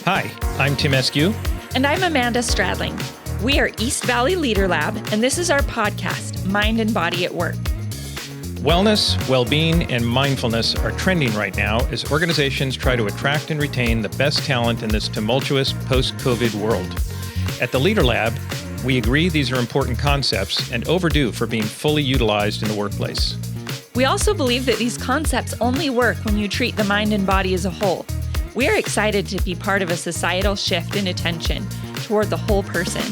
Hi, I'm Tim Eskew. And I'm Amanda Stradling. We are East Valley Leader Lab, and this is our podcast, Mind and Body at Work. Wellness, well-being, and mindfulness are trending right now as organizations try to attract and retain the best talent in this tumultuous post-COVID world. At the Leader Lab, we agree these are important concepts and overdue for being fully utilized in the workplace. We also believe that these concepts only work when you treat the mind and body as a whole. We are excited to be part of a societal shift in attention toward the whole person.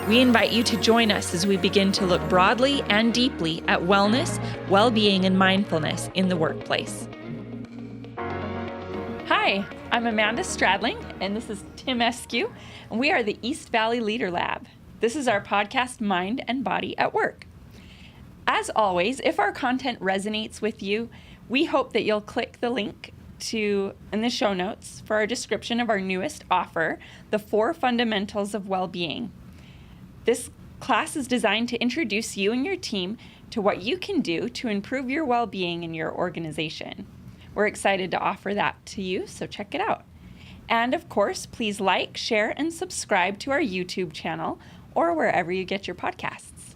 We invite you to join us as we begin to look broadly and deeply at wellness, well-being, and mindfulness in the workplace. Hi, I'm Amanda Stradling, and this is Tim Eskew, and we are the East Valley Leader Lab. This is our podcast, Mind and Body at Work. As always, if our content resonates with you, we hope that you'll click the link in the show notes for our description of our newest offer, the 4 Fundamentals of Well-Being. This class is designed to introduce you and your team to what you can do to improve your well-being in your organization. We're excited to offer that to you, so check it out. And of course, please like, share, and subscribe to our YouTube channel or wherever you get your podcasts.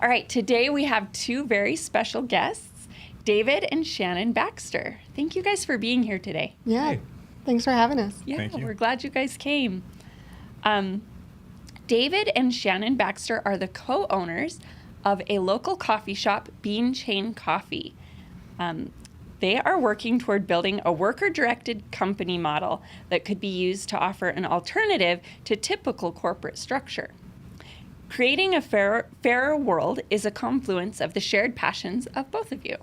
All right, today we have 2 very special guests, David and Shannon Baxter. Thank you guys for being here today. Yeah, Hey. Thanks for having us. Yeah, Thank you. we're glad you guys came. David and Shannon Baxter are the co-owners of a local coffee shop, Beanchain Coffee. They are working toward building a worker-directed company model that could be used to offer an alternative to typical corporate structure. Creating a fairer world is a confluence of the shared passions of both of you.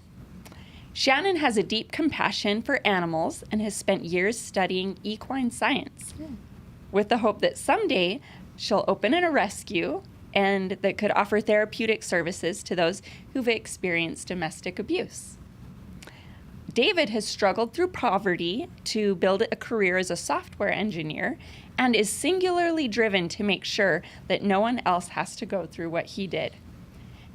Shannon has a deep compassion for animals and has spent years studying equine science, with the hope that someday she'll open a rescue and that could offer therapeutic services to those who've experienced domestic abuse. David has struggled through poverty to build a career as a software engineer and is singularly driven to make sure that no one else has to go through what he did.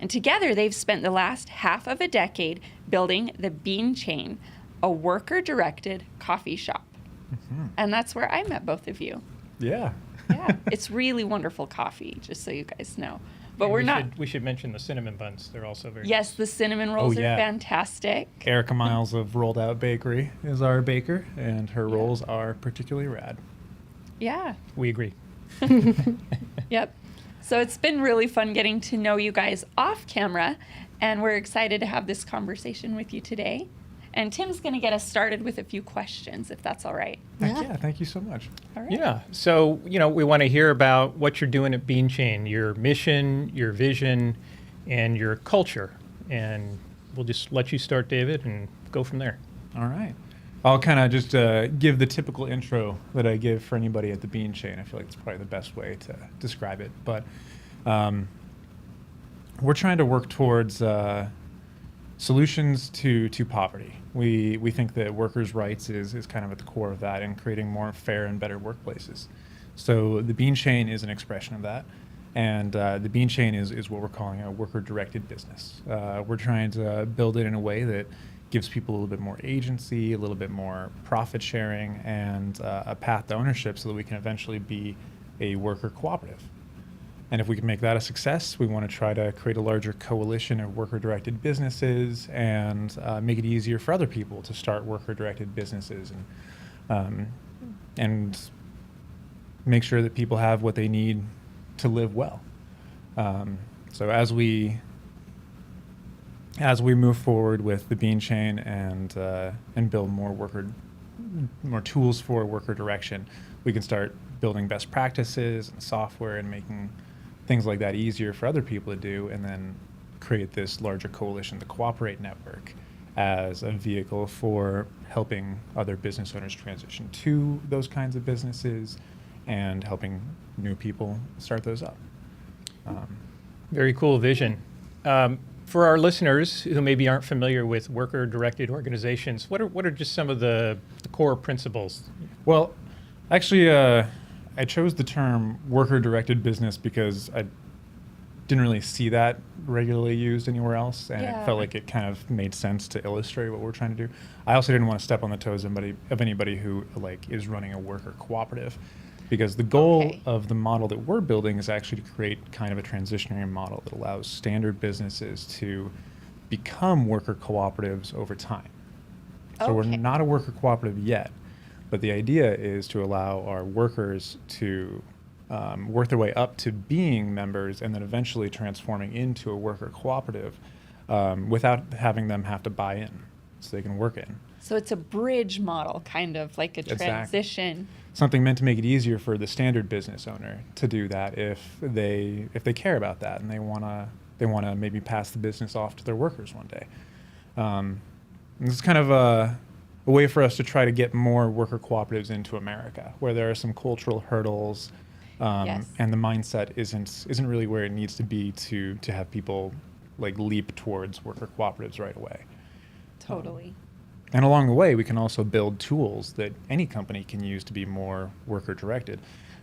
And together, they've spent the last half of a decade building the Beanchain, a worker-directed coffee shop. Mm-hmm. And that's where I met both of you. Yeah. Yeah, it's really wonderful coffee, just so you guys know. But We should mention the cinnamon buns. They're also very Yes, the cinnamon rolls yeah. are fantastic. Erica Miles of Rolled Out Bakery is our baker, and her rolls are particularly rad. Yeah. We agree. Yep. So it's been really fun getting to know you guys off camera, and we're excited to have this conversation with you today. And Tim's going to get us started with a few questions, if that's all right. Heck yeah, thank you so much. All right. Yeah. So, we want to hear about what you're doing at Beanchain, your mission, your vision, and your culture. And we'll just let you start, David, and go from there. All right. I'll kind of just give the typical intro that I give for anybody at the Beanchain. I feel like it's probably the best way to describe it. But we're trying to work towards solutions to poverty. We think that workers' rights is kind of at the core of that, and creating more fair and better workplaces. So the Beanchain is an expression of that. And the Beanchain is what we're calling a worker-directed business. We're trying to build it in a way that gives people a little bit more agency, a little bit more profit sharing, and a path to ownership so that we can eventually be a worker cooperative. And if we can make that a success, we want to try to create a larger coalition of worker-directed businesses and make it easier for other people to start worker-directed businesses and make sure that people have what they need to live well. So as we move forward with the Beanchain and build more tools for worker direction, we can start building best practices and software and making things like that easier for other people to do, and then create this larger coalition, the Cooperate Network, as a vehicle for helping other business owners transition to those kinds of businesses and helping new people start those up. Very cool vision. For our listeners who maybe aren't familiar with worker-directed organizations, what are just some of the core principles? Well, actually, I chose the term worker-directed business because didn't really see that regularly used anywhere else, and Yeah. it felt like it kind of made sense to illustrate what we're trying to do. I also didn't want to step on the toes of anybody who like is running a worker cooperative, because the goal Okay. of the model that we're building is actually to create kind of a transitionary model that allows standard businesses to become worker cooperatives over time. So we're Okay. not a worker cooperative yet, but the idea is to allow our workers to work their way up to being members and then eventually transforming into a worker cooperative without having them have to buy in, so they can work in. So it's a bridge model, kind of like a Exactly. transition. Something meant to make it easier for the standard business owner to do that if they care about that and they wanna maybe pass the business off to their workers one day. This is kind of a way for us to try to get more worker cooperatives into America, where there are some cultural hurdles, Yes. and the mindset isn't really where it needs to be to have people like leap towards worker cooperatives right away. Totally. And along the way, we can also build tools that any company can use to be more worker-directed,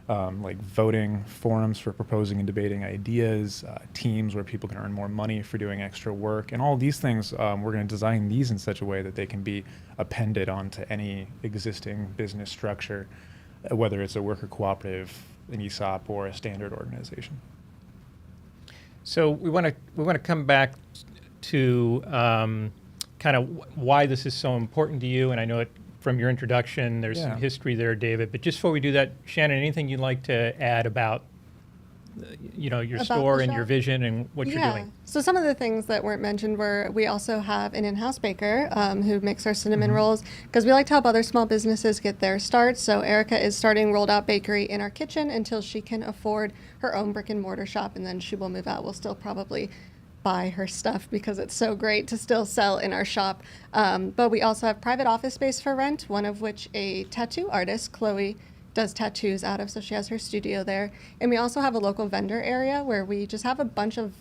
like voting, forums for proposing and debating ideas, teams where people can earn more money for doing extra work, and all these things, we're going to design these in such a way that they can be appended onto any existing business structure, whether it's a worker cooperative, an ESOP, or a standard organization. So we want to come back to kind of why this is so important to you, and I know it from your introduction. There's Yeah. some history there, David. But just before we do that, Shannon, anything you'd like to add about your About store the and your shop? vision and what you're doing? So some of the things that weren't mentioned were we also have an in-house baker who makes our cinnamon rolls, because we like to help other small businesses get their start. So Erica is starting Rolled Out Bakery in our kitchen until she can afford her own brick and mortar shop, and then she will move out. We'll still probably buy her stuff because it's so great to still sell in our shop. But we also have private office space for rent, one of which a tattoo artist, Chloe, does tattoos out of, so she has her studio there. And we also have a local vendor area where we just have a bunch of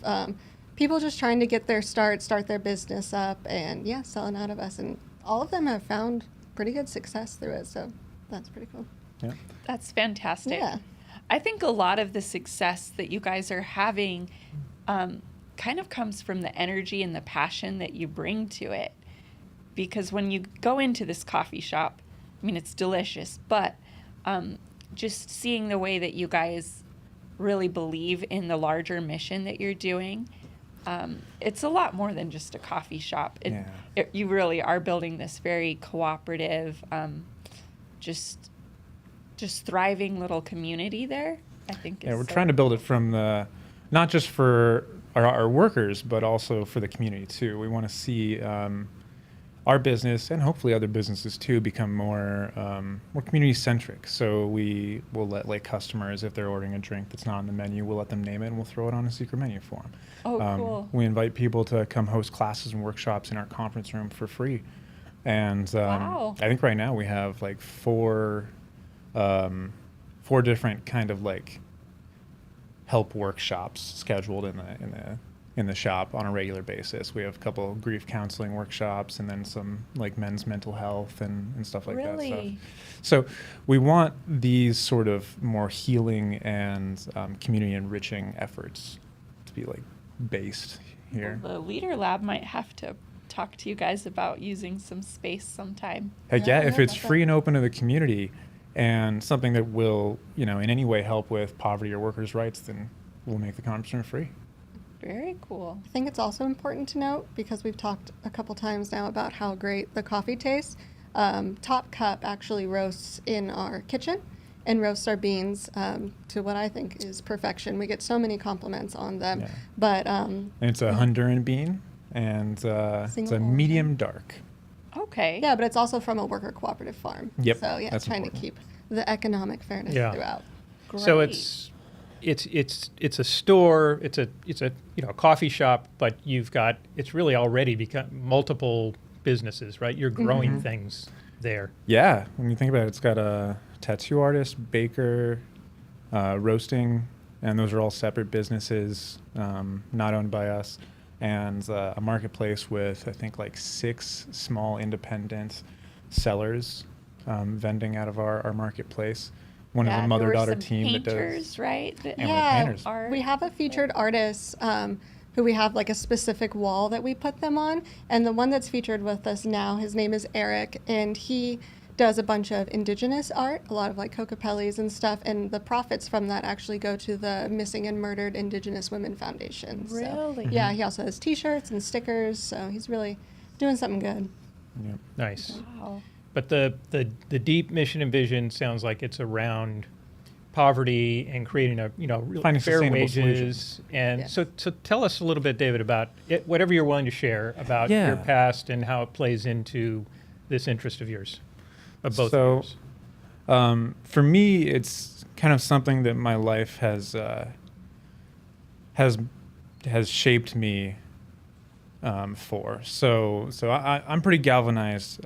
people just trying to get their start their business up, and selling out of us. And all of them have found pretty good success through it, so that's pretty cool. Yeah. That's fantastic. Yeah. I think a lot of the success that you guys are having kind of comes from the energy and the passion that you bring to it. Because when you go into this coffee shop, I mean, it's delicious, but just seeing the way that you guys really believe in the larger mission that you're doing, it's a lot more than just a coffee shop. You really are building this very cooperative, just thriving little community there, I think. We're trying to build it from not just for our workers, but also for the community too. We want to see our business, and hopefully other businesses too, become more community centric. So we will let customers, if they're ordering a drink that's not on the menu, we'll let them name it and we'll throw it on a secret menu for them. Oh, cool. We invite people to come host classes and workshops in our conference room for free. And Wow. I think right now we have like four different kind of like help workshops scheduled in the shop on a regular basis. We have a couple of grief counseling workshops, and then some like men's mental health and stuff like that stuff. Really? So we want these sort of more healing and community enriching efforts to be like based here. The Leader Lab might have to talk to you guys about using some space sometime. Heck Yeah, yeah, if yeah, it's that's free it. and open to the community and something that will, in any way help with poverty or workers' rights, then we'll make the conference room free. Very cool. I think it's also important to note, because we've talked a couple times now about how great the coffee tastes. Top Cup actually roasts in our kitchen and roasts our beans to what I think is perfection. We get so many compliments on them. Yeah. But And it's a Honduran bean, and it's a Single medium dark. Okay. yeah, but it's also from a worker cooperative farm. Yep, So yeah, that's trying important. to keep the economic fairness Yeah. throughout. So Great. it's a store, it's a coffee shop, but it's really already become multiple businesses, right? You're growing things there. Yeah, when you think about it, it's got a tattoo artist, baker, roasting, and those are all separate businesses, not owned by us, and a marketplace with, I think, like 6 small independent sellers vending out of our marketplace. one Yeah, of the there mother-daughter were some team that painters, does. right? And we're Yeah, painters. Art. we have a featured artist who we have like a specific wall that we put them on. And the one that's featured with us now, his name is Eric, and he does a bunch of indigenous art, a lot of like Cocopellis and stuff. And the profits from that actually go to the Missing and Murdered Indigenous Women Foundation. So, Really? yeah, he also has T-shirts and stickers. So he's really doing something good. Yep. Nice. Wow. But the deep mission and vision sounds like it's around poverty and creating a real Finding fair sustainable wages. solutions. And Yes. so tell us a little bit, David, about it, whatever you're willing to share about Yeah. your past and how it plays into this interest of yours, of both So, of yours. For me, it's kind of something that my life has shaped me for. So I'm pretty galvanized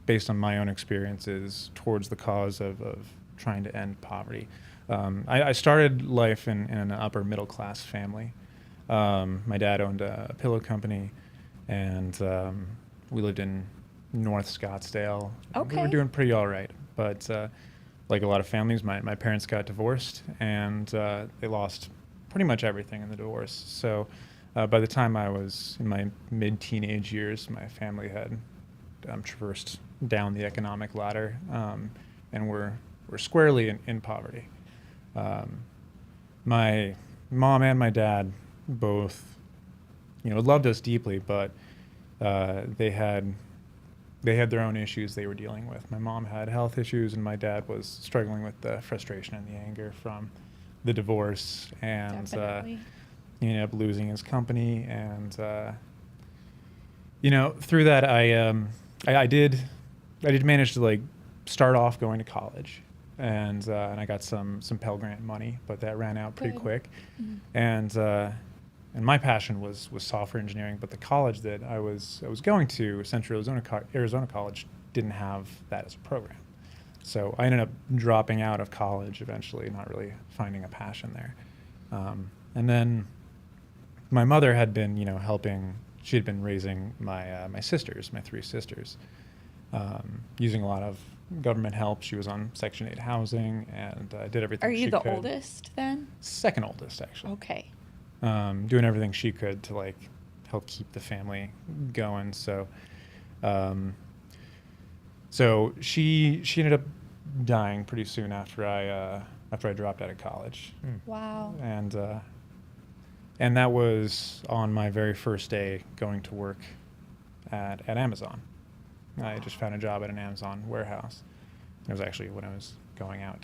based on my own experiences towards the cause of trying to end poverty. I started life in an upper middle class family. My dad owned a pillow company, and we lived in North Scottsdale. We Okay. were doing pretty all right, but like a lot of families, my parents got divorced, and they lost pretty much everything in the divorce. So by the time I was in my mid-teenage years, my family had traversed down the economic ladder, and we're squarely in poverty. My mom and my dad both, loved us deeply, but they had their own issues they were dealing with. My mom had health issues, and my dad was struggling with the frustration and the anger from the divorce, and Definitely. he ended up losing his company. And through that, I did manage to like start off going to college, and I got some Pell Grant money, but that ran out pretty Good. quick. Mhm. And my passion was software engineering, but the college that I was going to, Central Arizona College, didn't have that as a program. So I ended up dropping out of college eventually, not really finding a passion there. And then my mother had been, helping. She had been raising my sisters, my three sisters, using a lot of government help. She was on Section 8 housing, and did everything Are she you the could. oldest then? Second oldest, actually. Okay. Doing everything she could to like help keep the family going. So, so she ended up dying pretty soon after I dropped out of college, Wow. and that was on my very first day going to work at Amazon. I just found a job at an Amazon warehouse. It was actually when I was going out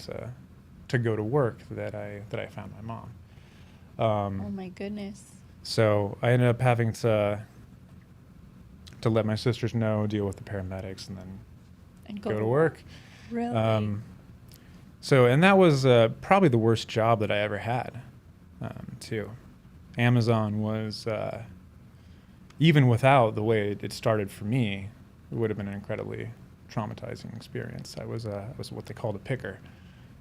to go to work that I found my mom. Oh my goodness. So I ended up having to let my sisters know, deal with the paramedics, and then And go to work. Really? And that was probably the worst job that I ever had, too. Amazon was, even without the way it started for me, it would have been an incredibly traumatizing experience. I was what they called a picker,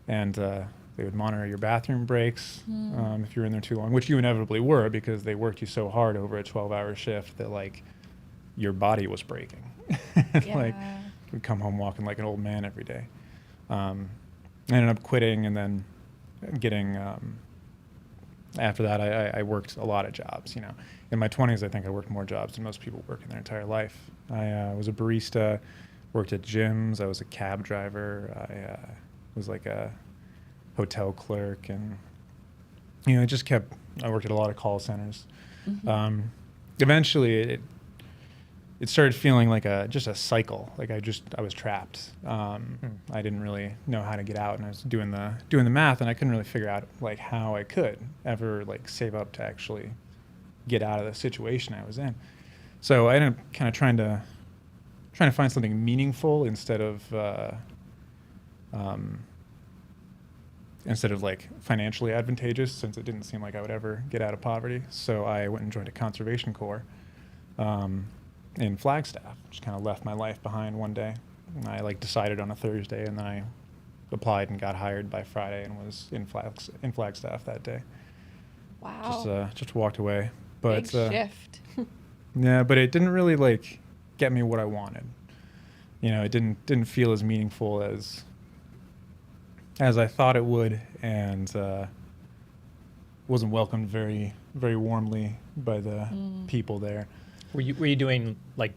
and they would monitor your bathroom breaks if you were in there too long, which you inevitably were because they worked you so hard over a 12-hour shift that like your body was breaking. Like Yeah. would come home walking like an old man every day. I ended up quitting, and then getting after that I worked a lot of jobs. In my 20s I think I worked more jobs than most people work in their entire life. I was a barista, worked at gyms, I was a cab driver, I was like a hotel clerk, and I worked at a lot of call centers. Mhm. Eventually it started feeling like just a cycle. Like I was trapped. I didn't really know how to get out, and I was doing the math, and I couldn't really figure out like how I could ever like save up to actually get out of the situation I was in. So I ended up kind of trying to find something meaningful instead of like financially advantageous, since it didn't seem like I would ever get out of poverty. So I went and joined a conservation corps in Flagstaff. Just kind of left my life behind one day. I like decided on a Thursday, and then I applied and got hired by Friday, and was in Flagstaff that day. Wow. Just walked away. But Big shift. yeah, but it didn't really like get me what I wanted. It didn't feel as meaningful as as I thought it would, and wasn't welcomed very, very warmly by the people there. Were you doing like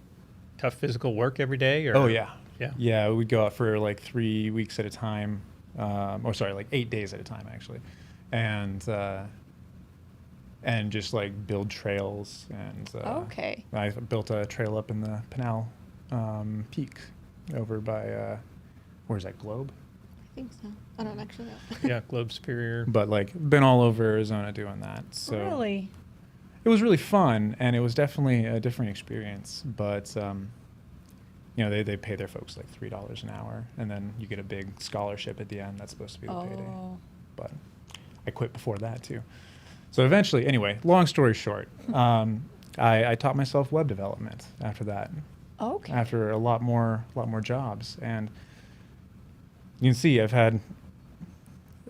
tough physical work every day? Or? Oh yeah. Yeah. Yeah, we'd go out for like 3 weeks at a time, like 8 days at a time actually, and just like build trails. And Okay. I built a trail up in the Pinal Peak over by where's that, Globe? I think so. I don't actually know. Yeah, Globe Superior. But like been all over Arizona doing that. So Really? it was really fun, and it was definitely a different experience. But they pay their folks like $3 an hour, and then you get a big scholarship at the end. That's supposed to be the payday. But I quit before that too. So eventually, anyway, long story short, I taught myself web development after that. Okay. After a lot more jobs, and you can see I've had,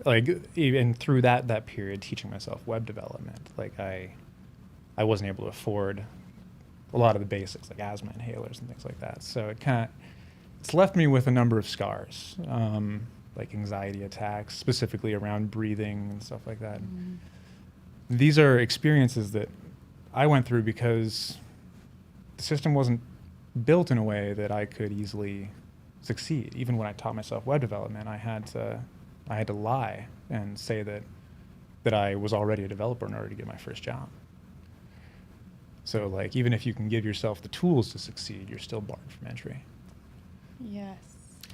like, even through that period teaching myself web development, like I wasn't able to afford a lot of the basics like asthma inhalers and things like that. So it's left me with a number of scars, like anxiety attacks, specifically around breathing and stuff like that. These are experiences that I went through because the system wasn't built in a way that I could easily succeed. Even when I taught myself web development, I had to lie and say that I was already a developer in order to get my first job. So like, even if you can give yourself the tools to succeed, you're still barred from entry. Yes.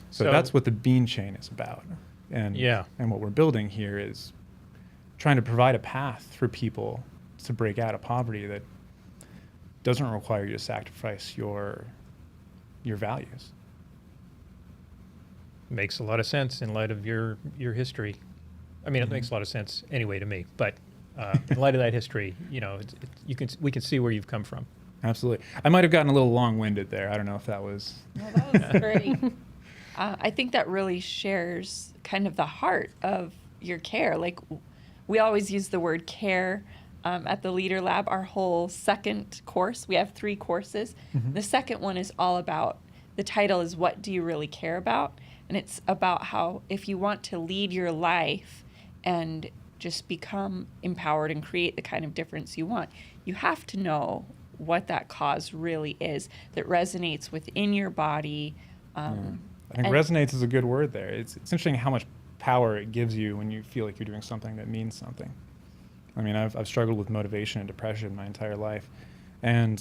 So that's what the Beanchain is about. And what we're building here is trying to provide a path for people to break out of poverty that doesn't require you to sacrifice your values. Makes a lot of sense in light of your history. I mean, it makes a lot of sense anyway to me, but in light of that history, we can see where you've come from. Absolutely. I might have gotten a little long-winded there. I don't know if that was... No, that was great. I think that really shares kind of the heart of your care. Like, we always use the word care at the Leader Lab. Our whole second course, we have 3 courses. The second one is all about, the title is What Do You Really Care About? And it's about how if you want to lead your life and just become empowered and create the kind of difference you want, you have to know what that cause really is that resonates within your body. I think resonates is a good word there. It's interesting how much power it gives you when you feel like you're doing something that means something. I mean, I've struggled with motivation and depression my entire life. And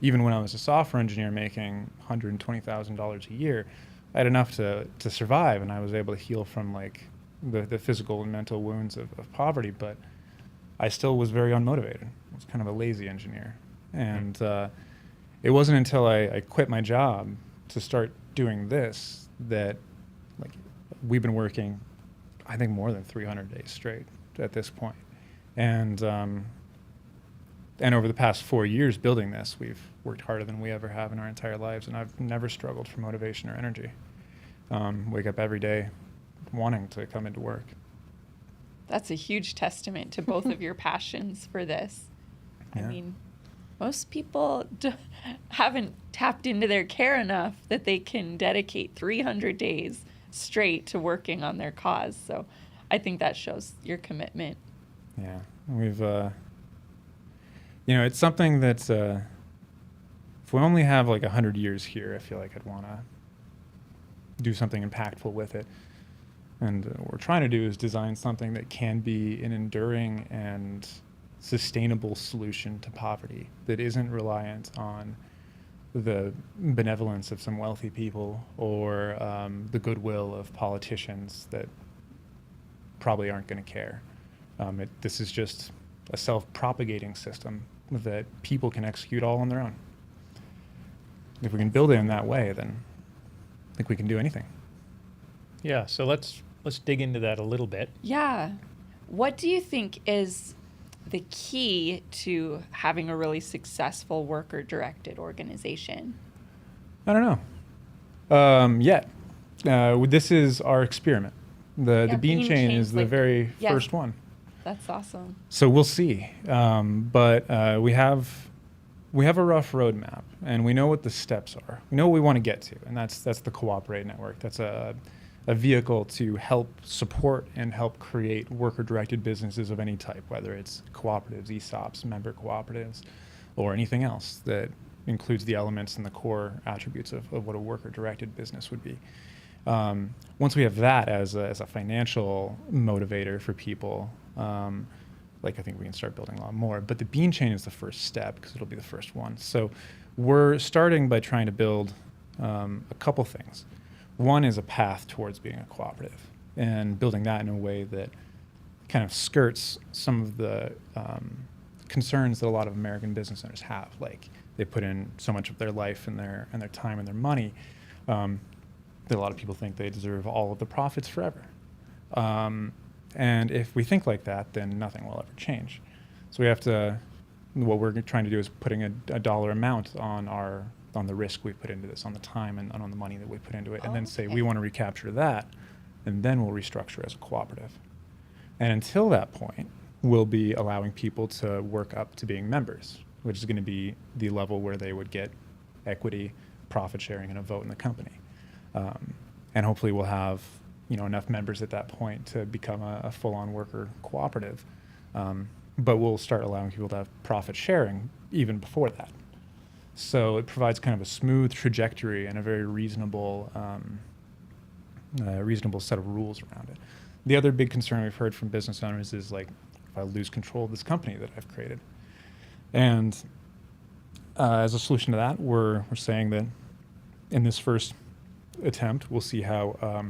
even when I was a software engineer making $120,000 a year, I had enough to survive, and I was able to heal from like the physical and mental wounds of poverty, but I still was very unmotivated. I was kind of a lazy engineer. And it wasn't until I quit my job to start doing this that, like, we've been working, I think, more than 300 days straight at this point. And over the past 4 years building this, we've worked harder than we ever have in our entire lives, and I've never struggled for motivation or energy. Wake up every day wanting to come into work. That's a huge testament to both of your passions for this. Yeah. I mean, most people haven't tapped into their care enough that they can dedicate 300 days straight to working on their cause. So I think that shows your commitment. Yeah, we've, it's something that's, if we only have like 100 years here, I feel like I'd want to do something impactful with it. And what we're trying to do is design something that can be an enduring and sustainable solution to poverty that isn't reliant on the benevolence of some wealthy people or the goodwill of politicians that probably aren't going to care. This is just a self-propagating system that people can execute all on their own. If we can build it in that way, then I think we can do anything. Yeah, so let's dig into that a little bit. Yeah. What do you think is the key to having a really successful worker-directed organization? I don't know. Yet. This is our experiment. The Beanchain is the very first one. That's awesome. So we'll see. But we have a rough roadmap, and we know what the steps are. We know what we want to get to, and that's the Cooperate network. That's a a vehicle to help support and help create worker-directed businesses of any type, whether it's cooperatives, ESOPs, member cooperatives, or anything else that includes the elements and the core attributes of what a worker-directed business would be. Once we have that as a financial motivator for people, I think we can start building a lot more. But the Beanchain is the first step because it'll be the first one. So we're starting by trying to build a couple things. One is a path towards being a cooperative and building that in a way that kind of skirts some of the concerns that a lot of American business owners have. Like they put in so much of their life and their time and their money that a lot of people think they deserve all of the profits forever. And if we think like that, then nothing will ever change. So we have to, what we're trying to do is putting a dollar amount on the risk we put into this, on the time and on the money that we put into it, and then say we want to recapture that, and then we'll restructure as a cooperative. And until that point, we'll be allowing people to work up to being members, which is going to be the level where they would get equity, profit sharing, and a vote in the company. And hopefully we'll have enough members at that point to become a full-on worker cooperative. But we'll start allowing people to have profit sharing even before that. So it provides kind of a smooth trajectory and a very reasonable set of rules around it. The other big concern we've heard from business owners is like, if I lose control of this company that I've created. And as a solution to that, we're saying that in this first attempt, we'll see how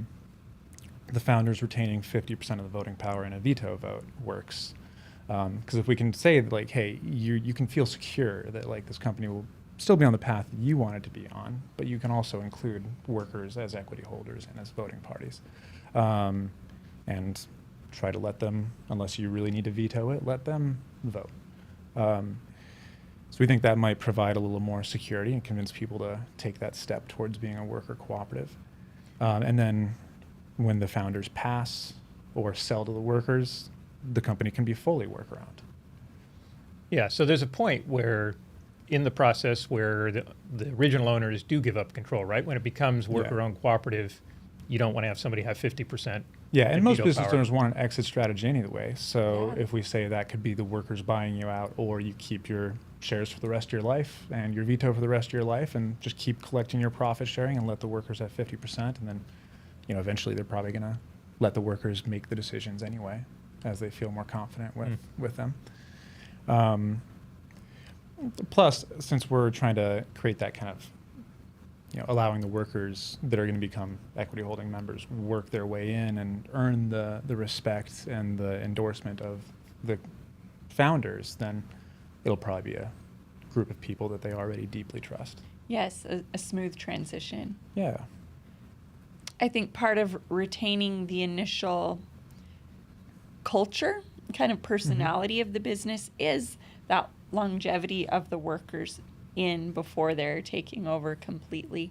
the founders retaining 50% of the voting power in a veto vote works. Because if we can say like, hey, you can feel secure that like this company will still be on the path that you want it to be on, but you can also include workers as equity holders and as voting parties. And try to let them, unless you really need to veto it, let them vote. So we think that might provide a little more security and convince people to take that step towards being a worker cooperative. And then when the founders pass or sell to the workers, the company can be fully worker-owned. Yeah, so there's a point where in the process where the original owners do give up control, right? When it becomes worker-owned cooperative, you don't want to have somebody have 50%. Yeah, and most business owners want an exit strategy anyway. So if we say that could be the workers buying you out, or you keep your shares for the rest of your life and your veto for the rest of your life and just keep collecting your profit sharing and let the workers have 50%. And then, eventually they're probably going to let the workers make the decisions anyway as they feel more confident with them. Plus, since we're trying to create that kind of, allowing the workers that are going to become equity holding members work their way in and earn the respect and the endorsement of the founders, then it'll probably be a group of people that they already deeply trust. Yes, a smooth transition. Yeah. I think part of retaining the initial culture, kind of personality of the business is that longevity of the workers in before they're taking over completely.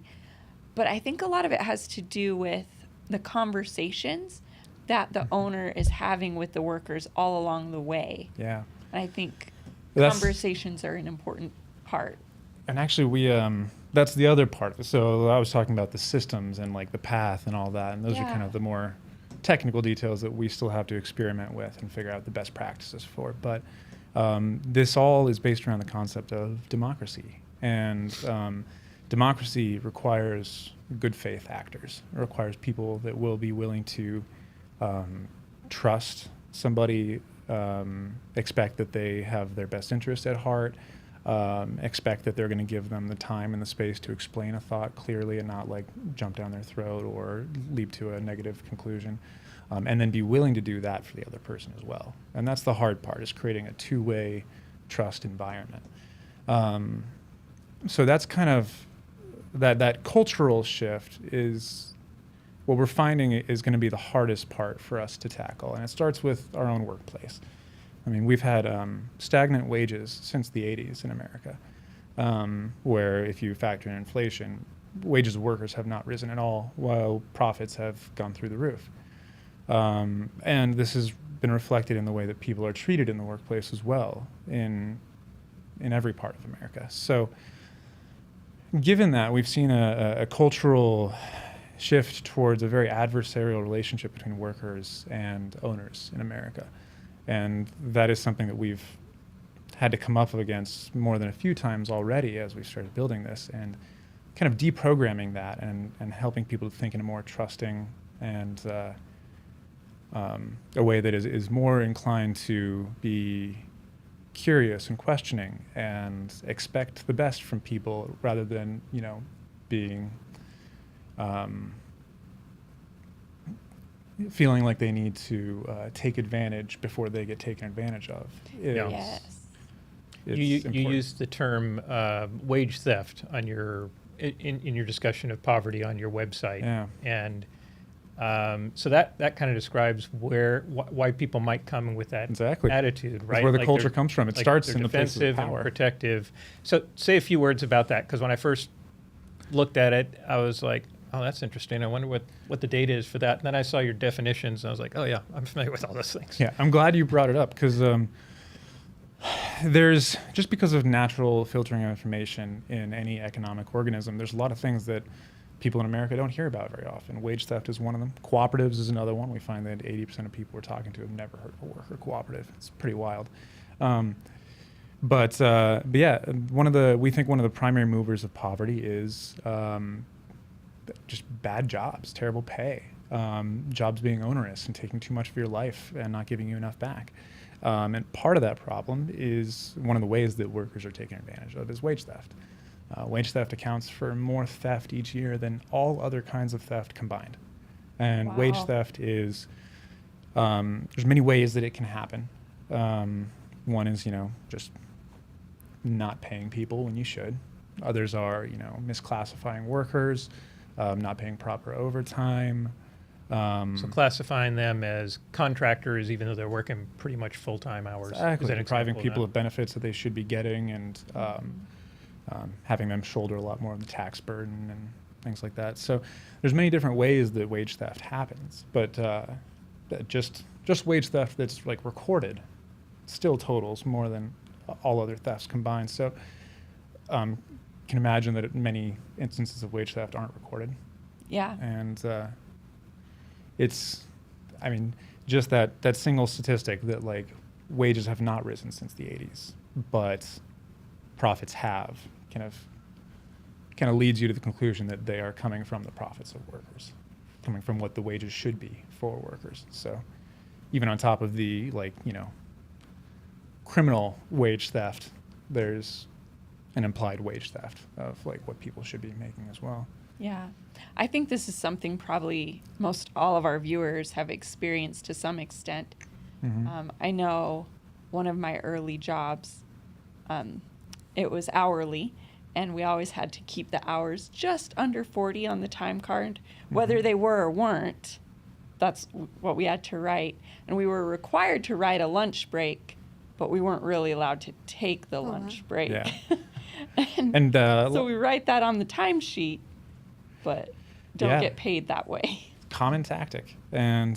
But I think a lot of it has to do with the conversations that the owner is having with the workers all along the way. Yeah. And I think conversations are an important part. And actually that's the other part. So I was talking about the systems and like the path and all that, and those are kind of the more technical details that we still have to experiment with and figure out the best practices for. But this all is based around the concept of democracy. And democracy requires good faith actors. It requires people that will be willing to trust somebody, expect that they have their best interest at heart, expect that they're going to give them the time and the space to explain a thought clearly and not like jump down their throat or leap to a negative conclusion. And then be willing to do that for the other person as well. And that's the hard part, is creating a two-way trust environment. So that's kind of, that cultural shift is what we're finding is going to be the hardest part for us to tackle. And it starts with our own workplace. I mean, we've had stagnant wages since the 80s in America, where if you factor in inflation, wages of workers have not risen at all, while profits have gone through the roof. And this has been reflected in the way that people are treated in the workplace as well in every part of America. So given that, we've seen a cultural shift towards a very adversarial relationship between workers and owners in America. And that is something that we've had to come up against more than a few times already as we started building this, and kind of deprogramming that and helping people to think in a more trusting and a way that is more inclined to be curious and questioning and expect the best from people rather than, being feeling like they need to take advantage before they get taken advantage of. Yes. You used the term wage theft on your in your discussion of poverty on your website, and so that kind of describes why people might come with that attitude, right? It's where the culture comes from. It starts in the places of power. And protective. So say a few words about that, because when I first looked at it, I was like, oh, that's interesting. I wonder what the data is for that. And then I saw your definitions, and I was like, oh yeah, I'm familiar with all those things. Yeah, I'm glad you brought it up, because there's, just because of natural filtering of information in any economic organism, there's a lot of things that people in America don't hear about very often. Wage theft is one of them. Cooperatives is another one. We find that 80% of people we're talking to have never heard of a worker cooperative. It's pretty wild. But yeah, we think one of the primary movers of poverty is just bad jobs, terrible pay, jobs being onerous and taking too much of your life and not giving you enough back. And part of that problem is, one of the ways that workers are taken advantage of is wage theft. Wage theft accounts for more theft each year than all other kinds of theft combined. And wage theft is, there's many ways that it can happen. One is, just not paying people when you should. Others are, misclassifying workers, not paying proper overtime. So classifying them as contractors, even though they're working pretty much full-time hours. Exactly. Depriving people of benefits that they should be getting, and having them shoulder a lot more of the tax burden and things like that. So there's many different ways that wage theft happens, but just wage theft that's like recorded still totals more than all other thefts combined. So can imagine that many instances of wage theft aren't recorded. Yeah. And just that single statistic that like wages have not risen since the 80s, but profits have, kind of leads you to the conclusion that they are coming from the profits of workers, coming from what the wages should be for workers. So even on top of the criminal wage theft, there's an implied wage theft of like what people should be making as well. Yeah. I think this is something probably most all of our viewers have experienced to some extent. Mm-hmm. I know one of my early jobs, it was hourly, and we always had to keep the hours just under 40 on the time card, whether they were or weren't. That's what we had to write. And we were required to write a lunch break, but we weren't really allowed to take the lunch break. Yeah. and so we write that on the timesheet, but don't get paid that way. Common tactic. And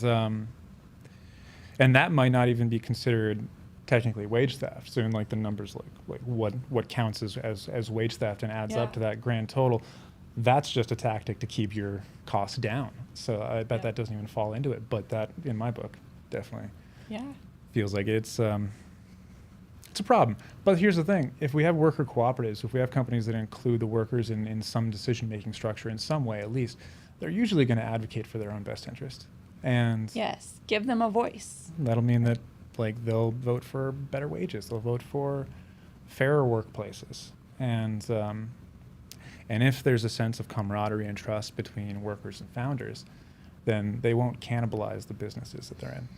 that might not even be considered technically wage theft. So in like the numbers, like what counts as wage theft and adds up to that grand total, that's just a tactic to keep your costs down. So I bet that doesn't even fall into it. But that, in my book, definitely feels like it's a problem. But here's the thing. If we have worker cooperatives, if we have companies that include the workers in some decision-making structure in some way at least, they're usually going to advocate for their own best interest. And yes, give them a voice. That'll mean that like they'll vote for better wages. They'll vote for fairer workplaces. And if there's a sense of camaraderie and trust between workers and founders, then they won't cannibalize the businesses that they're in.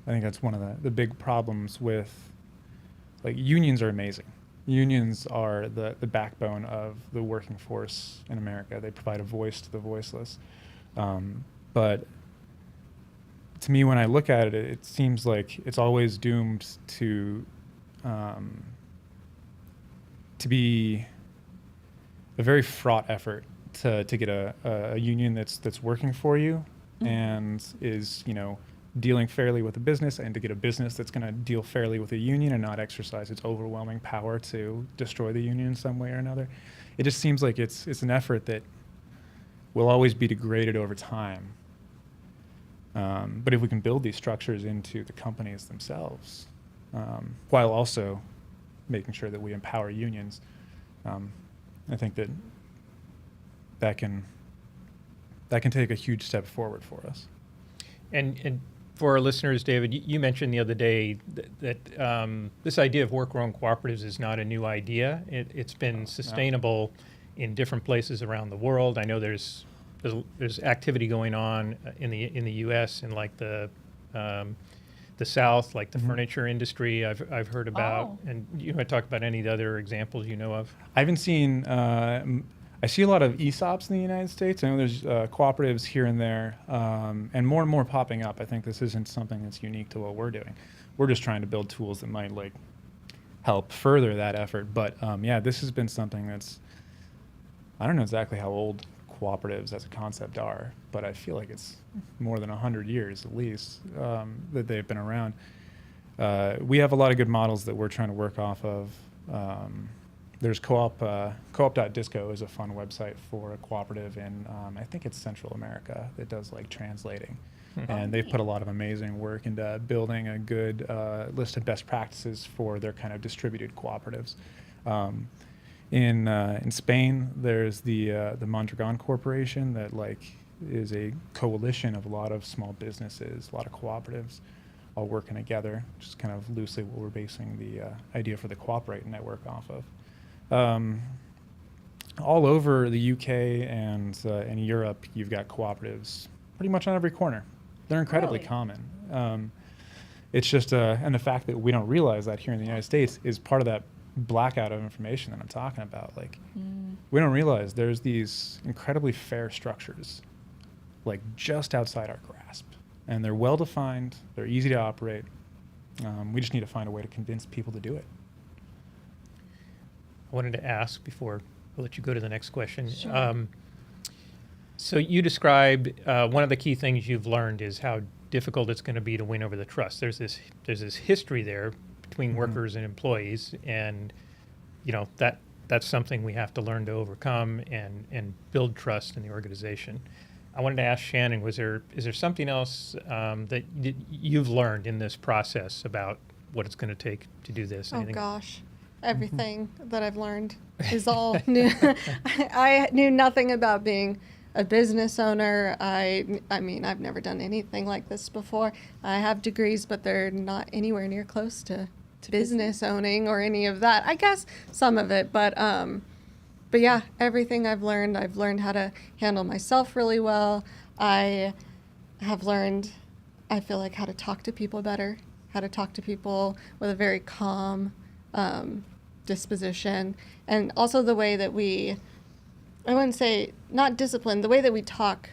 I think that's one of the big problems with, like, unions are amazing. Unions are the backbone of the working force in America. They provide a voice to the voiceless. But to me, when I look at it, it seems like it's always doomed to be a very fraught effort to get a union that's working for you and is, dealing fairly with the business, and to get a business that's going to deal fairly with a union and not exercise its overwhelming power to destroy the union in some way or another. It just seems like it's an effort that will always be degraded over time. But if we can build these structures into the companies themselves, while also making sure that we empower unions, I think that can take a huge step forward for us. And for our listeners, David, you mentioned the other day that this idea of worker-owned cooperatives is not a new idea. It's been sustainable in different places around the world. I know there's activity going on in the U.S. in like the South, like the furniture industry. I've heard about, and you want to talk about any of the other examples you know of? I haven't seen. I see a lot of ESOPs in the United States. I know there's cooperatives here and there, and more popping up. I think this isn't something that's unique to what we're doing. We're just trying to build tools that might like help further that effort. But yeah, this has been something that's, I don't know exactly how old cooperatives as a concept are, but I feel like it's more than 100 years at least that they've been around. We have a lot of good models that we're trying to work off of. There's co-op.disco is a fun website for a cooperative in, I think it's Central America, that does like translating. And they've put a lot of amazing work into building a good list of best practices for their kind of distributed cooperatives. In Spain, there's the Mondragon Corporation that like is a coalition of a lot of small businesses, a lot of cooperatives, all working together, which is kind of loosely what we're basing the idea for the Cooperate network off of. All over the UK and in Europe, you've got cooperatives pretty much on every corner. They're incredibly common. It's just, and the fact that we don't realize that here in the United States is part of that blackout of information that I'm talking about. Like, we don't realize there's these incredibly fair structures, like just outside our grasp, and they're well defined. They're easy to operate. We just need to find a way to convince people to do it. I wanted to ask before I'll let you go to the next question. Sure. So you described one of the key things you've learned is how difficult it's going to be to win over the trust. There's this history there between workers and employees, and you know that's something we have to learn to overcome and build trust in the organization. I wanted to ask Shannon, is there something else that you've learned in this process about what it's going to take to do this? Oh gosh, everything that I've learned is all new. I knew nothing about being a business owner. I mean, I've never done anything like this before. I have degrees, but they're not anywhere near close to business owning or any of that. I guess some of it, but yeah, everything I've learned how to handle myself really well. I have learned, I feel like, how to talk to people better, how to talk to people with a very calm disposition, and also the way that I wouldn't say not discipline, the way that we talk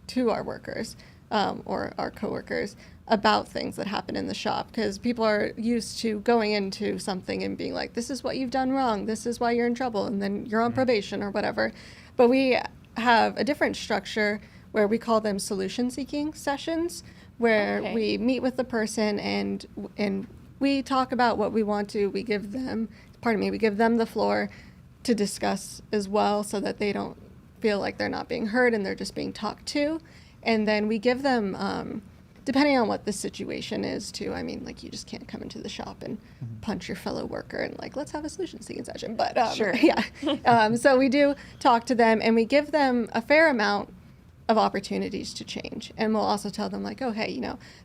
to our workers or our coworkers about things that happen in the shop, because people are used to going into something and being like, this is what you've done wrong, this is why you're in trouble, and then you're on probation or whatever. But we have a different structure where we call them solution-seeking sessions, where we meet with the person and we talk about what we want to. We give them the floor to discuss as well, so that they don't feel like they're not being heard and they're just being talked to. And then we give them, depending on what the situation is too, I mean, like, you just can't come into the shop and punch your fellow worker and like, let's have a solution-seeking session. But Sure. Yeah. So we do talk to them and we give them a fair amount of opportunities to change. And we'll also tell them like, oh, hey,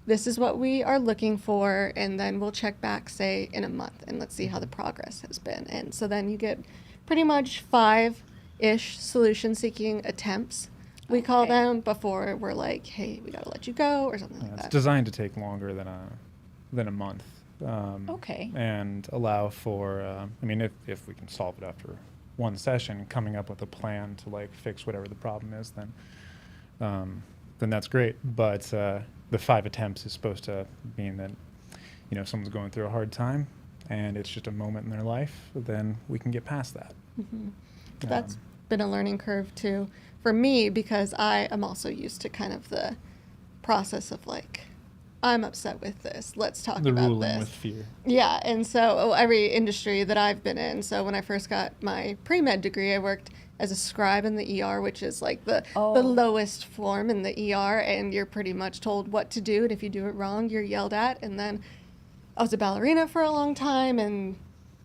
this is what we are looking for. And then we'll check back, say, in a month, and let's see how the progress has been. And so then you get pretty much 5-ish solution-seeking attempts, we call them, before we're like, hey, we got to let you go or something like that. It's designed to take longer than a month. And allow for, I mean, if we can solve it after one session, coming up with a plan to like fix whatever the problem is, then that's great. But the 5 attempts is supposed to mean that, if someone's going through a hard time and it's just a moment in their life, then we can get past that. That's been a learning curve too for me, because I am also used to kind of the process of like I'm upset with this. Let's talk The about ruling this. with fear. Yeah, and so every industry that I've been in. So when I first got my pre-med degree, I worked as a scribe in the ER, which is like the lowest form in the ER, and you're pretty much told what to do, and if you do it wrong, you're yelled at. And then I was a ballerina for a long time, and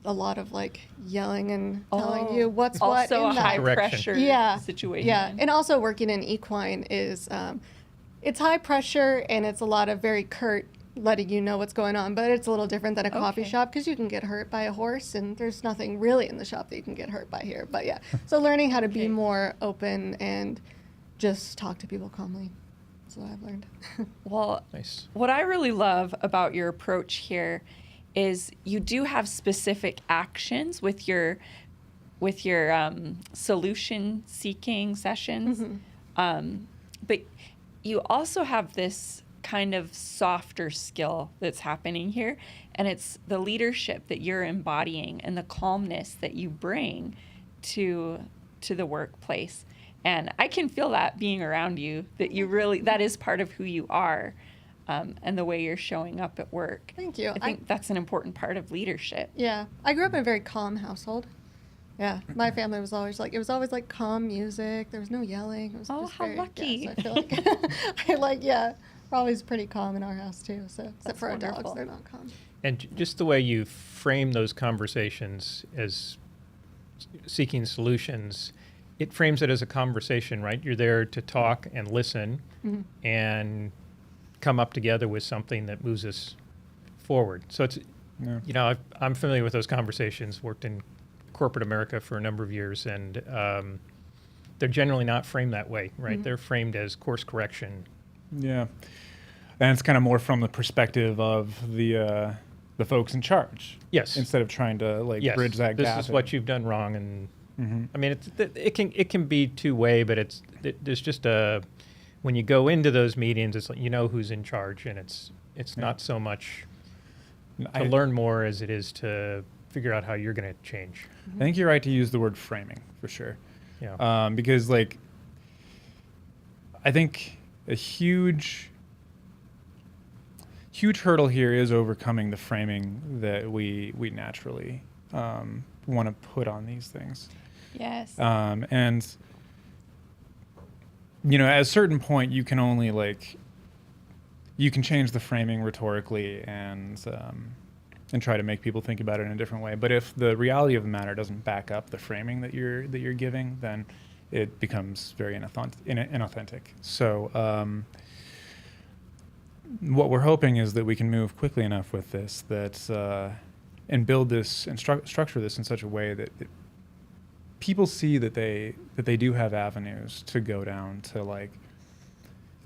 a lot of like yelling and telling you what's what also in a that. high Correction. pressure situation. Yeah, and also working in equine is it's high pressure, and it's a lot of very curt letting you know what's going on, but it's a little different than a coffee shop because you can get hurt by a horse, and there's nothing really in the shop that you can get hurt by here. But yeah, so learning how to be more open and just talk to people calmly. That's what I've learned. Well, Nice. what I really love about your approach here is you do have specific actions with your solution seeking sessions, but you also have this kind of softer skill that's happening here, and it's the leadership that you're embodying and the calmness that you bring to the workplace. And I can feel that being around you, that you really, that is part of who you are, and the way you're showing up at work. Thank you. I think that's an important part of leadership. Yeah, I grew up in a very calm household. Yeah, my family was always like calm music. There was no yelling. It was Oh, just how very, lucky. Yeah, so I feel like we're always pretty calm in our house too. So except That's for our wonderful. dogs, they're not calm. And just the way you frame those conversations as seeking solutions, it frames it as a conversation, right? You're there to talk and listen and come up together with something that moves us forward. So it's, I'm familiar with those conversations, worked in corporate America for a number of years, and they're generally not framed that way, right? They're framed as course correction. Yeah, and it's kind of more from the perspective of the folks in charge. Yes. Instead of trying to bridge that gap. This is what you've done wrong, and I mean, it can be two-way, but there's just when you go into those meetings, it's like you know who's in charge, and it's not so much to learn more as it is to figure out how you're going to change. I think you're right to use the word framing for sure. Yeah. Because I think a huge hurdle here is overcoming the framing that we naturally want to put on these things. Yes. And at a certain point, you can only you can change the framing rhetorically and try to make people think about it in a different way. But if the reality of the matter doesn't back up the framing that you're giving, then it becomes very inauthentic. So what we're hoping is that we can move quickly enough with this and build this and structure this in such a way that people see that they do have avenues to go down to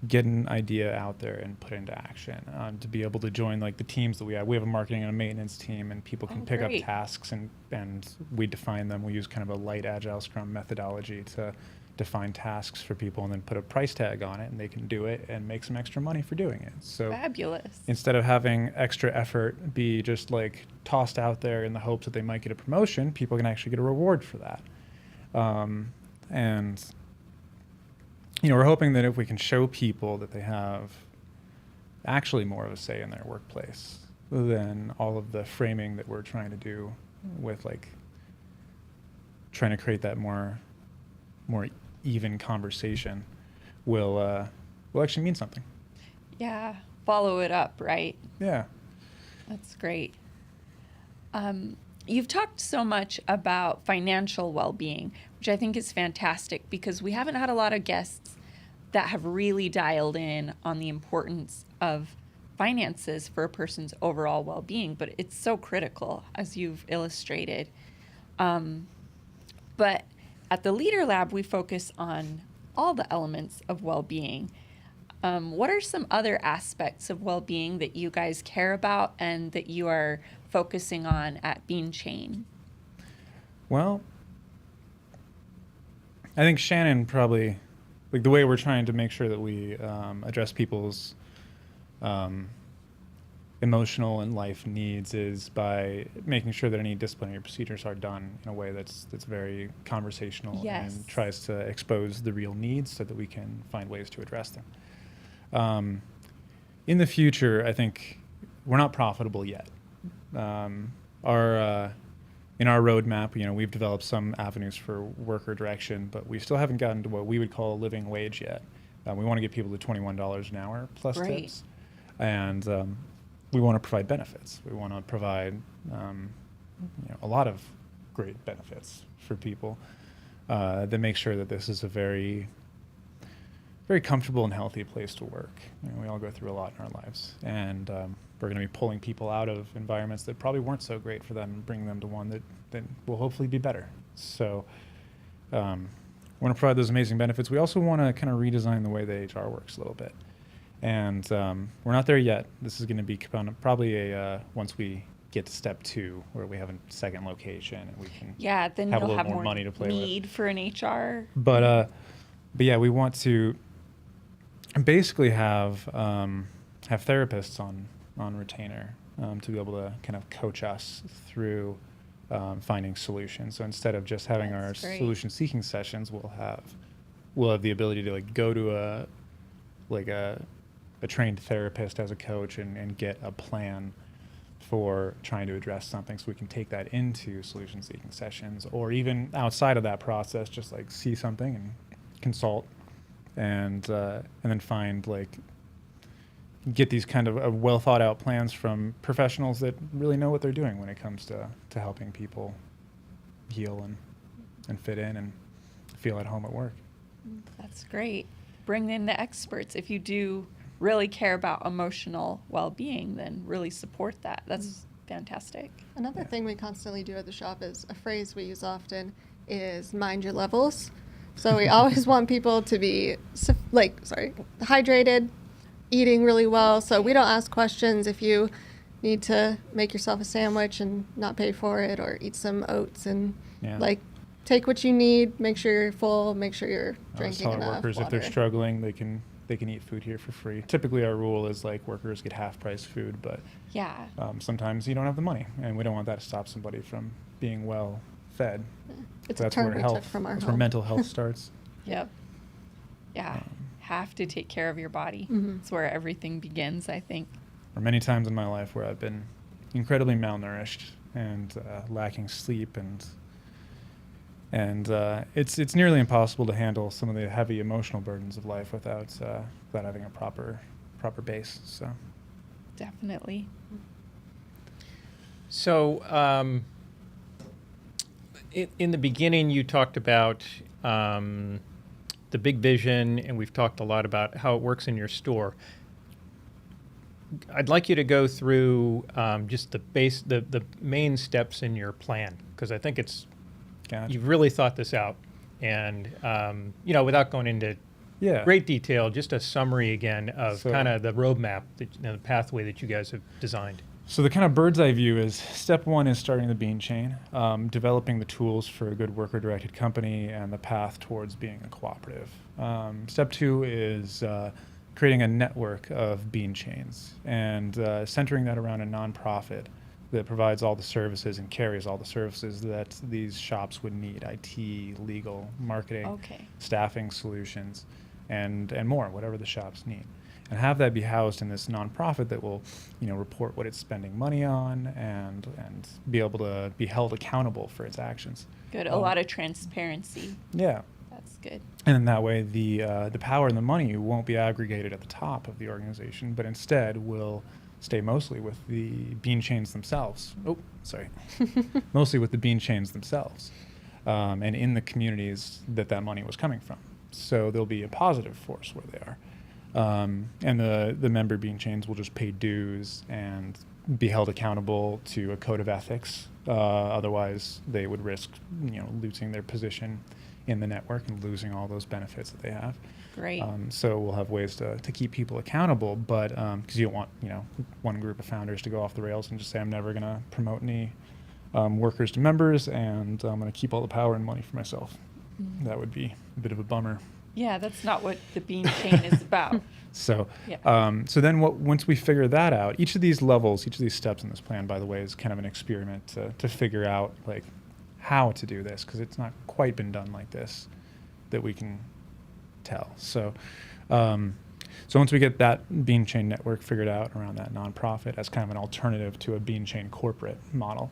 get an idea out there and put into action, to be able to join the teams that we have. We have a marketing and a maintenance team, and people can pick up tasks and we define them. We use kind of a light agile scrum methodology to define tasks for people and then put a price tag on it, and they can do it and make some extra money for doing it. So fabulous. Instead of having extra effort be just tossed out there in the hopes that they might get a promotion, people can actually get a reward for that. And we're hoping that if we can show people that they have actually more of a say in their workplace than all of the framing that we're trying to do with trying to create that more even conversation will actually mean something. Yeah. Follow it up, right? Yeah. That's great. You've talked so much about financial well-being, which I think is fantastic because we haven't had a lot of guests that have really dialed in on the importance of finances for a person's overall well-being, but it's so critical, as you've illustrated. But at the Leader Lab, we focus on all the elements of well-being. What are some other aspects of well-being that you guys care about and that you are focusing on at Beanchain? Well, I think Shannon probably, the way we're trying to make sure that we address people's emotional and life needs is by making sure that any disciplinary procedures are done in a way that's very conversational and tries to expose the real needs so that we can find ways to address them. in the future, I think we're not profitable yet. In our roadmap, we've developed some avenues for worker direction, but we still haven't gotten to what we would call a living wage yet. We want to get people to $21 an hour plus Great. tips, and we want to provide benefits. We want to provide a lot of great benefits for people that make sure that this is a very, very comfortable and healthy place to work. We all go through a lot in our lives, and we're going to be pulling people out of environments that probably weren't so great for them and bringing them to one that will hopefully be better. So we want to provide those amazing benefits. We also want to kind of redesign the way that HR works a little bit. And we're not there yet. This is going to be probably once we get to step 2, where we have a second location and we can then have a you'll little have more money to play need with. for an HR. But yeah, we want to basically have therapists on retainer to be able to kind of coach us through finding solutions. So instead of just having our solution seeking sessions, we'll have the ability to go to a trained therapist as a coach and get a plan for trying to address something, so we can take that into solution seeking sessions, or even outside of that process, just see something and consult and then find get these kind of well thought out plans from professionals that really know what they're doing when it comes to helping people heal and fit in and feel at home at work. That's great. Bring in the experts. If you do really care about emotional well-being, then really support that. That's fantastic. Another thing we constantly do at the shop is a phrase we use often is mind your levels. So we always want people to be hydrated, eating really well. So we don't ask questions if you need to make yourself a sandwich and not pay for it, or eat some oats and take what you need, make sure you're full, make sure you're drinking enough workers, water. if they're struggling, they can eat food here for free. Typically our rule is workers get half price food, but sometimes you don't have the money, and we don't want that to stop somebody from being well fed. It's that's a term where we health, took from our that's home. where mental health starts. Yep. Yeah. Have to take care of your body. Mm-hmm. It's where everything begins, I think. Or many times in my life where I've been incredibly malnourished and lacking sleep, and it's nearly impossible to handle some of the heavy emotional burdens of life without having a proper base. So Definitely. So in the beginning, you talked about the big vision, and we've talked a lot about how it works in your store. I'd like you to go through just the main steps in your plan, because I think you've really thought this out, and without going into great detail, just a summary again of kind of the roadmap, the pathway that you guys have designed. So the kind of bird's eye view is step 1 is starting the Beanchain, developing the tools for a good worker-directed company and the path towards being a cooperative. Step 2 is creating a network of Beanchains and centering that around a nonprofit that provides all the services and carries all the services that these shops would need: IT, legal, marketing, staffing solutions, and more, whatever the shops need. And have that be housed in this nonprofit that will, report what it's spending money on and be able to be held accountable for its actions. Good. A lot of transparency. Yeah. That's good. And in that way, the power and the money won't be aggregated at the top of the organization, but instead will stay mostly with the Beanchains themselves. Mostly with the Beanchains themselves, and in the communities that money was coming from. So there'll be a positive force where they are. And the member Beanchains will just pay dues and be held accountable to a code of ethics. Otherwise, they would risk, losing their position in the network and losing all those benefits that they have. Great. So we'll have ways to keep people accountable, but because you don't want one group of founders to go off the rails and just say, I'm never going to promote any workers to members, and I'm going to keep all the power and money for myself. Mm-hmm. That would be a bit of a bummer. Yeah, that's not what the Beanchain is about. So then once we figure that out, each of these levels, each of these steps in this plan, by the way, is kind of an experiment to figure out how to do this, because it's not quite been done like this that we can tell. So So once we get that Beanchain network figured out around that nonprofit as kind of an alternative to a Beanchain corporate model,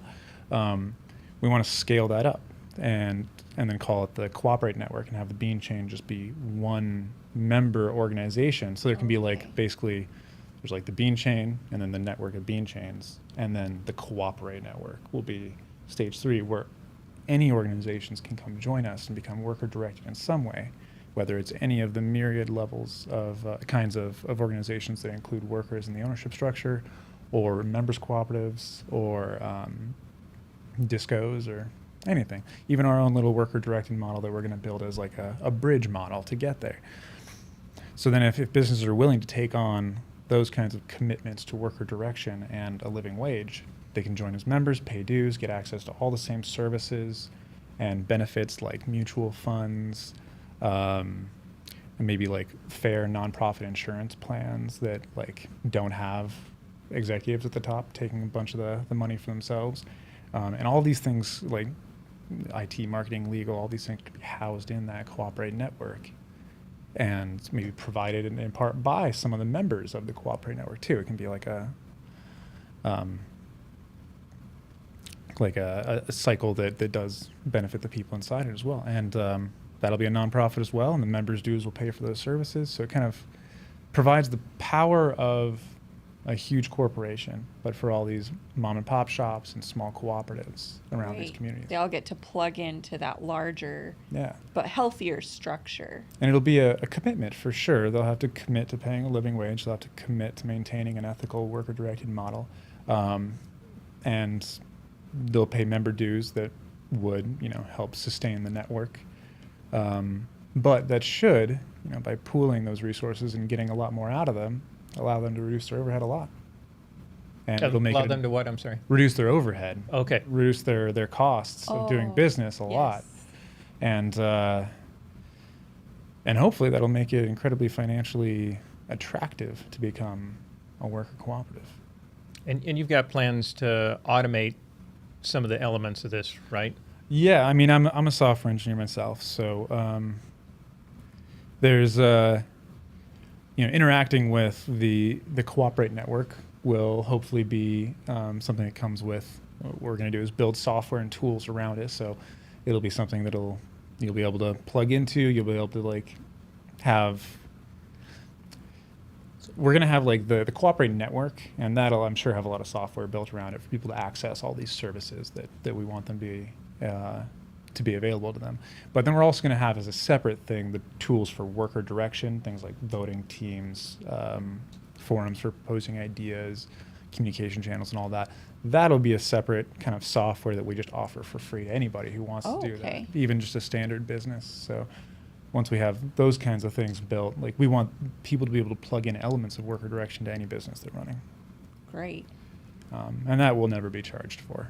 we want to scale that up and then call it the Cooperate Network and have the Beanchain just be one member organization. So there can be like basically there's like the Beanchain and then the network of Beanchains, and then the Cooperate Network will be stage 3, where any organizations can come join us and become worker directed in some way, whether it's any of the myriad levels of kinds of organizations that include workers in the ownership structure, or members cooperatives, or discos, or anything. Even our own little worker directing model that we're going to build as like a bridge model to get there. So then if businesses are willing to take on those kinds of commitments to worker direction and a living wage, they can join as members, pay dues, get access to all the same services and benefits like mutual funds, and maybe like fair nonprofit insurance plans that like don't have executives at the top taking a bunch of the money for themselves. And all these things like IT, marketing, legal, all these things could be housed in that Cooperate Network and maybe provided in part by some of the members of the Cooperate Network too. It can be like a cycle that does benefit the people inside it as well. And that'll be a nonprofit as well, and the members' dues will pay for those services. So it kind of provides the power of a huge corporation, but for all these mom and pop shops and small cooperatives around these communities. They all get to plug into that larger, but healthier structure. And it'll be a commitment for sure. They'll have to commit to paying a living wage. They'll have to commit to maintaining an ethical worker-directed model. And they'll pay member dues that would, help sustain the network. But that should, by pooling those resources and getting a lot more out of them, allow them to reduce their overhead a lot. And it'll make allow them to what? I'm sorry. Reduce their overhead. Okay. Reduce their costs of doing business a lot. And hopefully that'll make it incredibly financially attractive to become a worker cooperative. And you've got plans to automate some of the elements of this, right? Yeah, I mean, I'm a software engineer myself, so there's interacting with the Cooperate Network will hopefully be something that comes with what we're going to do is build software and tools around it. So it'll be something you'll be able to plug into. You'll be able to have. We're going to have the Cooperate Network, and that'll, I'm sure, have a lot of software built around it for people to access all these services that we want them to be available to them. But then we're also going to have as a separate thing the tools for worker direction, things like voting teams, forums for proposing ideas, communication channels, and all that. That'll be a separate kind of software that we just offer for free to anybody who wants to do that, even just a standard business. So once we have those kinds of things built, we want people to be able to plug in elements of worker direction to any business they're running. Great. And that will never be charged for.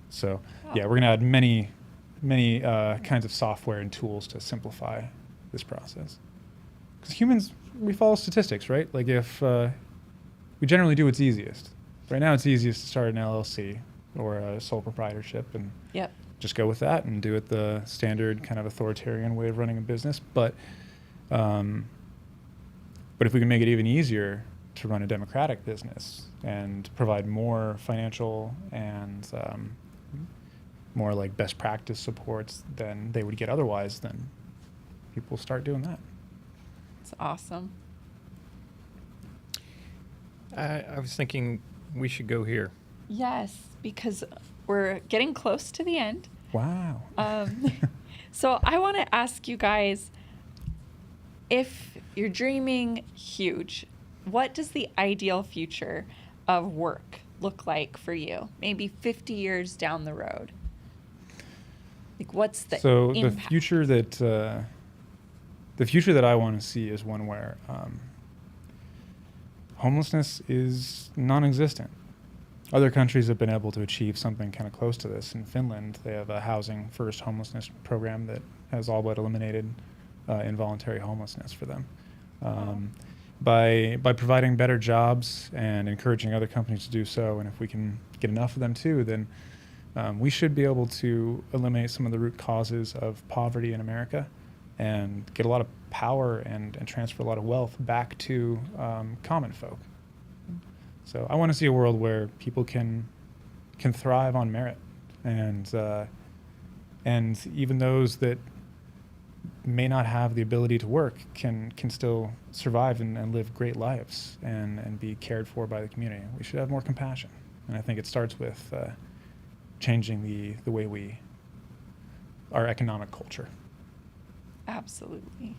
So we're going to add many kinds of software and tools to simplify this process. Because humans, we follow statistics, right? If we generally do what's easiest. Right now it's easiest to start an LLC or a sole proprietorship and just go with that and do it the standard kind of authoritarian way of running a business. But if we can make it even easier to run a democratic business and provide more financial and more best practice supports than they would get otherwise, then people will start doing that. It's awesome. I was thinking we should go here. Yes, because we're getting close to the end. Wow. So I want to ask you guys, if you're dreaming huge, what does the ideal future of work look like for you? Maybe 50 years down the road. What's the impact? The future that I want to see is one where homelessness is non-existent. Other countries have been able to achieve something kind of close to this. In Finland, they have a housing first homelessness program that has all but eliminated involuntary homelessness for them. By providing better jobs and encouraging other companies to do so, and if we can get enough of them too, then we should be able to eliminate some of the root causes of poverty in America and get a lot of power and transfer a lot of wealth back to common folk. So I want to see a world where people can thrive on merit, and even those that may not have the ability to work can still survive and live great lives and be cared for by the community. We should have more compassion, and I think it starts with changing the way our economic culture. Absolutely.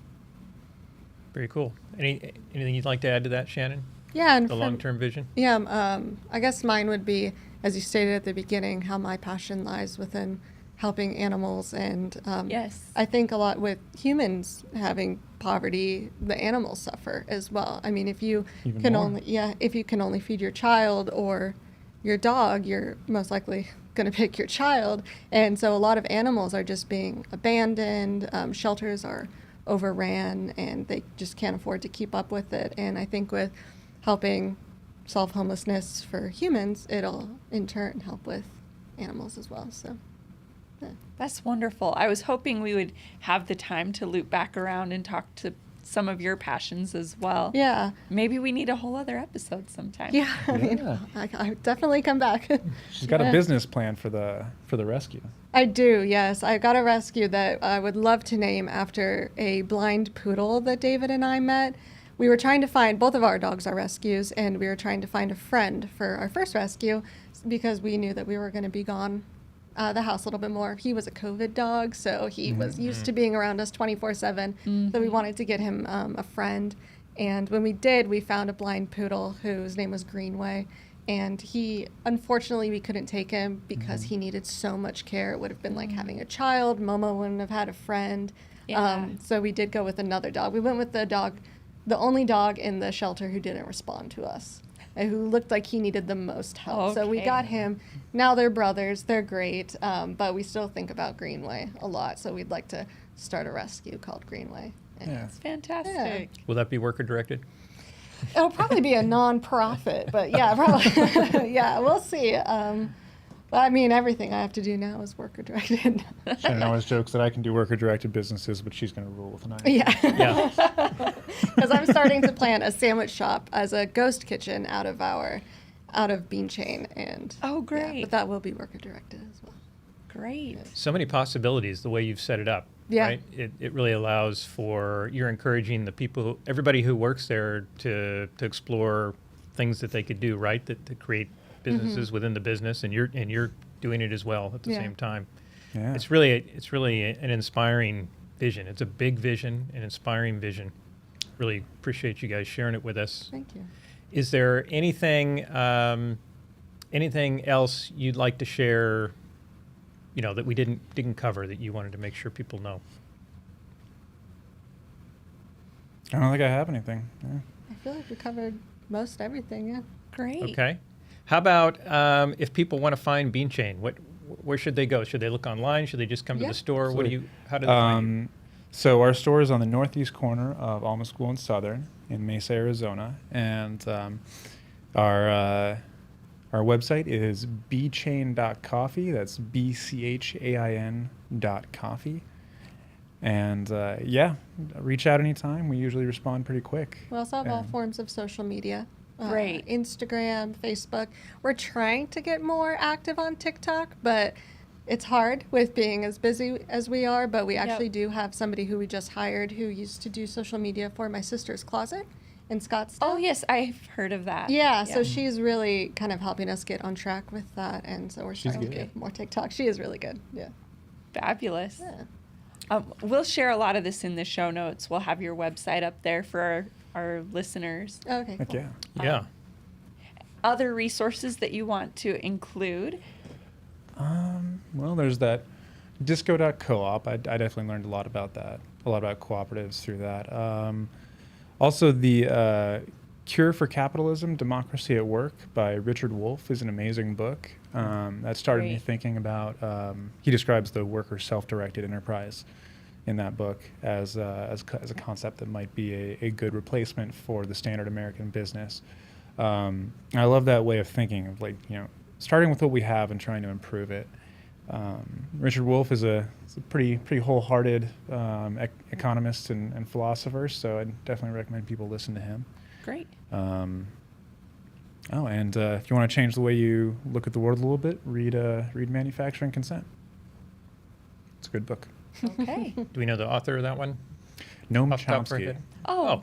Very cool. Anything you'd like to add to that, Shannon? Yeah, and The long-term vision? Yeah, I guess mine would be, as you stated at the beginning, how my passion lies within helping animals. And Yes. I think a lot with humans having poverty, the animals suffer as well. I mean, if you Even can more. if you can only feed your child or your dog, you're most likely going to pick your child. And so a lot of animals are just being abandoned. Shelters are overran, and they just can't afford to keep up with it. And I think with helping solve homelessness for humans, it'll in turn help with animals as well. So, yeah. That's wonderful. I was hoping we would have the time to loop back around and talk to some of your passions as well. Yeah. Maybe we need a whole other episode sometime. Yeah. I mean, Yeah. I definitely come back. She's got a Yeah. business plan for the rescue. I do, yes. I got a rescue that I would love to name after a blind poodle that David and I met. We were trying to find, both of our dogs are rescues, and we were trying to find a friend for our first rescue because we knew that we were going to be gone the house a little bit more. He was a COVID dog, so he was used to being around us 24/7. So we wanted to get him a friend. And when we did, we found a blind poodle whose name was Greenway. And he, unfortunately, we couldn't take him because he needed so much care. It would have been like having a child. Momo wouldn't have had a friend. Yeah. So we did go with another dog. We went with the only dog in the shelter who didn't respond to us, and who looked like he needed the most help. So we Okay. got him. Now they're brothers. They're great. But we still think about Greenway a lot. So we'd like to start a rescue called Greenway. And Yeah. It's fantastic. Will that be worker directed? It'll probably be a non-profit, but yeah, probably. Yeah, we'll see. But I mean, everything I have to do now is worker directed. Shannon always jokes that I can do worker-directed businesses, but she's going to rule with an iron. Yeah. Yeah. Because I'm starting to plan a sandwich shop as a ghost kitchen out of Beanchain, and Oh, yeah, great. but that will be worker directed as well. Great. So many possibilities the way you've set it up. Yeah. Right? It really allows for, you're encouraging the people, everybody who works there to explore things that they could do, right? To create businesses within the business, and you're doing it as well at the Yeah. same time. Yeah. It's really an inspiring vision. It's a big vision, an inspiring vision. Really appreciate you guys sharing it with us. Thank you. Is there anything else you'd like to share, that we didn't cover that you wanted to make sure people know? I don't think I have anything. Yeah. I feel like we covered most everything. Yeah. Great. Okay. How about if people want to find Beanchain, where should they go? Should they look online? Should they just come to Yeah. the store? Absolutely. How do they find you? So our store is on the northeast corner of Alma School and Southern in Mesa, Arizona, and our website is beanchain.coffee. That's BCHAIN.coffee. And reach out anytime. We usually respond pretty quick. We also have all And- forms of social media. Great. Instagram, Facebook. We're trying to get more active on TikTok, but it's hard with being as busy as we are. But we actually do have somebody who we just hired who used to do social media for my sister's closet in Scottsdale. Oh, yes, I've heard of that. Yeah, so she's really kind of helping us get on track with that, and so we're She's starting to good. get more TikTok. She is really good. Yeah. Fabulous. Yeah. We'll share a lot of this in the show notes. We'll have your website up there for our listeners. Okay. Heck Cool. yeah. Yeah. Other resources that you want to include? Well, there's that disco.coop. I definitely learned a lot about that, a lot about cooperatives through that. Also, the Cure for Capitalism, Democracy at Work by Richard Wolff is an amazing book. That started me Great. thinking about, he describes the worker self-directed enterprise in that book as a concept that might be a good replacement for the standard American business. I love that way of thinking of starting with what we have and trying to improve it. Richard Wolff is a pretty wholehearted economist and philosopher, so I'd definitely recommend people listen to him. Great. And if you want to change the way you look at the world a little bit, read Manufacturing Consent. It's a good book. Okay. Do we know the author of that one? Noam Off the top of our Chomsky. head? Oh,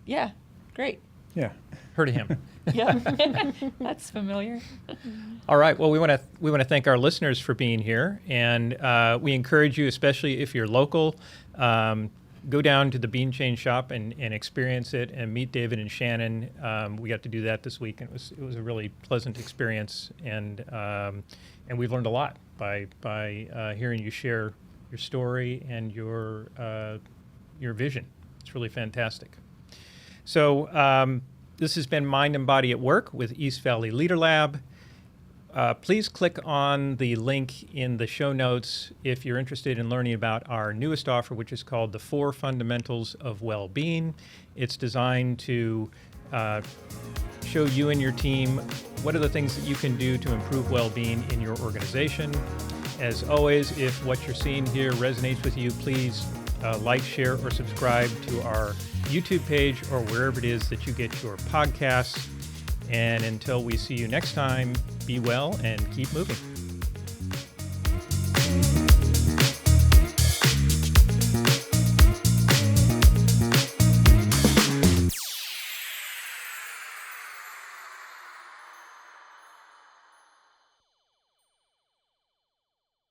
yeah. Great. Yeah. Heard of him. Yeah. That's familiar. All right. Well, we want to thank our listeners for being here, and we encourage you, especially if you're local, go down to the Beanchain shop and experience it and meet David and Shannon. We got to do that this week, and it was a really pleasant experience, and we've learned a lot by hearing you share your story and your vision. It's really fantastic. So this has been Mind and Body at Work with East Valley Leader Lab. Please click on the link in the show notes if you're interested in learning about our newest offer, which is called the 4 Fundamentals of Well-Being. It's designed to show you and your team what are the things that you can do to improve well-being in your organization. As always, if what you're seeing here resonates with you, please like, share, or subscribe to our YouTube page or wherever it is that you get your podcasts. And until we see you next time, be well and keep moving.